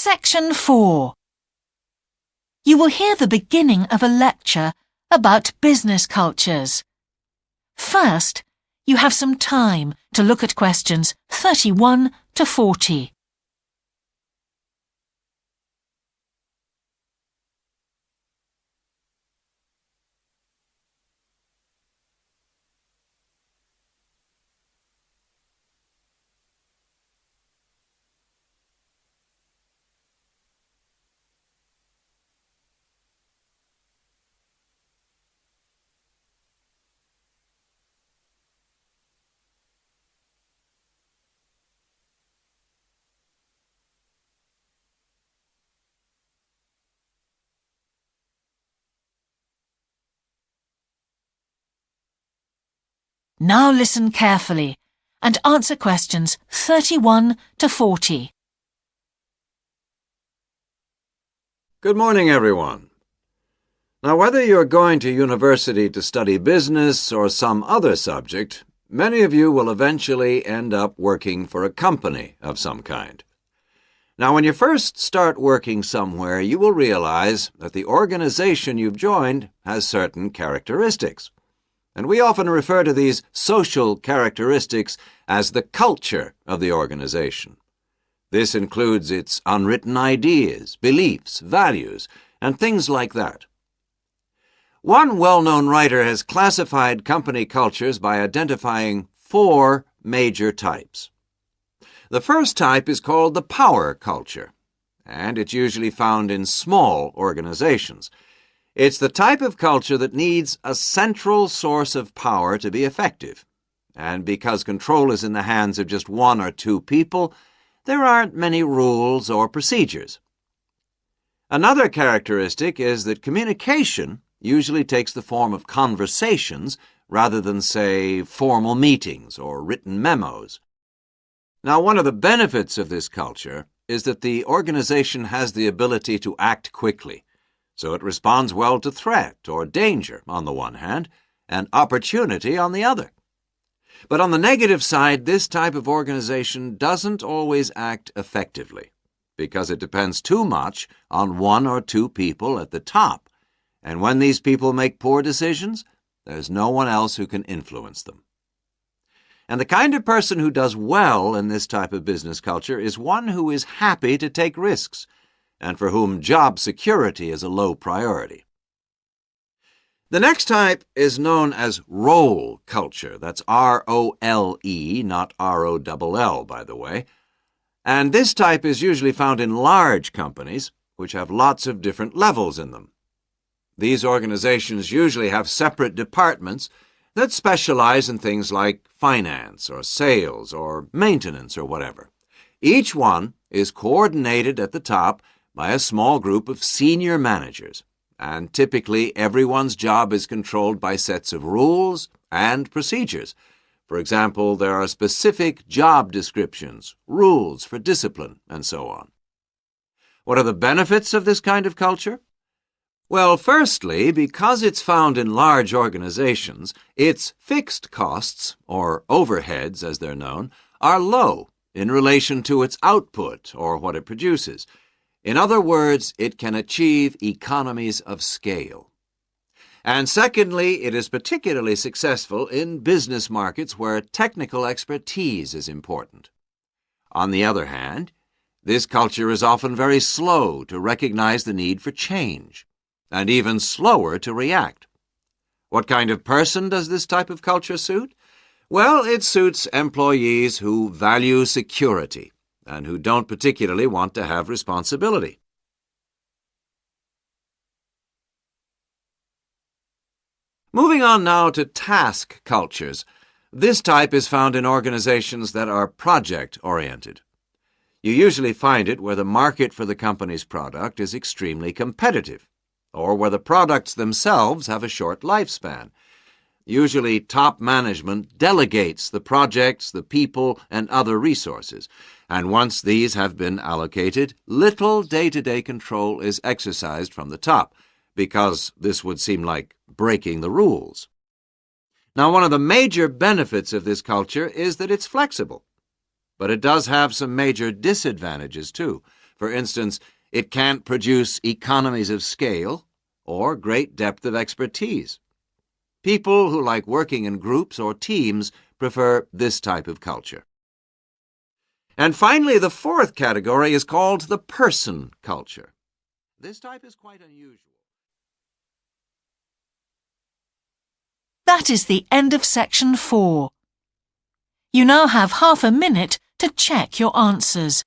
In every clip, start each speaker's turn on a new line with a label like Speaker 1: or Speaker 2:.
Speaker 1: Section 4. You will hear the beginning of a lecture about business cultures. First, you have some time to look at questions 31 to 40. Now listen carefully and answer questions 31 to 40.
Speaker 2: Good morning, everyone. Now, whether you're going to university to study business or some other subject, many of you will eventually end up working for a company of some kind. Now, when you first start working somewhere, you will realize that the organization you've joined has certain characteristics. And we often refer to these social characteristics as the culture of the organization. This includes its unwritten ideas, beliefs, values, and things like that. One well-known writer has classified company cultures by identifying 4 major types. The first type is called the power culture, and it's usually found in small organizations. It's the type of culture that needs a central source of power to be effective. And because control is in the hands of just 1 or 2 people, there aren't many rules or procedures. Another characteristic is that communication usually takes the form of conversations rather than, say, formal meetings or written memos. Now, one of the benefits of this culture is that the organization has the ability to act quickly. So it responds well to threat or danger on the one hand, and opportunity on the other. But on the negative side, this type of organization doesn't always act effectively, because it depends too much on 1 or 2 people at the top, and when these people make poor decisions, there's no one else who can influence them. And the kind of person who does well in this type of business culture is one who is happy to take risks, and for whom job security is a low priority. The next type is known as role culture. That's R-O-L-E, not R-O-L-L, by the way. And this type is usually found in large companies, which have lots of different levels in them. These organizations usually have separate departments that specialize in things like finance or sales or maintenance or whatever. Each one is coordinated at the top by a small group of senior managers, and typically everyone's job is controlled by sets of rules and procedures. For example, there are specific job descriptions, rules for discipline, and so on. What are the benefits of this kind of culture? Well, firstly, because it's found in large organizations, its fixed costs, or overheads as they're known, are low in relation to its output or what it produces. In other words, it can achieve economies of scale. And secondly, it is particularly successful in business markets where technical expertise is important. On the other hand, this culture is often very slow to recognize the need for change, and even slower to react. What kind of person does this type of culture suit? Well, it suits employees who value security and who don't particularly want to have responsibility. Moving on now to task cultures. This type is found in organizations that are project-oriented. You usually find it where the market for the company's product is extremely competitive, or where the products themselves have a short lifespan. Usually, top management delegates the projects, the people, and other resources, and once these have been allocated, little day-to-day control is exercised from the top, because this would seem like breaking the rules. Now, one of the major benefits of this culture is that it's flexible, but it does have some major disadvantages too. For instance, it can't produce economies of scale or great depth of expertise. People who like working in groups or teams prefer this type of culture. And finally, the fourth category is called the person culture. This type is quite unusual.
Speaker 1: That is the end of section 4. You now have half a minute to check your answers.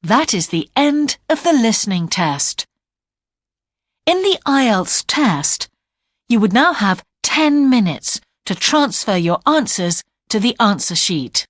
Speaker 1: That is the end of the listening test. In the IELTS test, you would now have 10 minutes to transfer your answers to the answer sheet.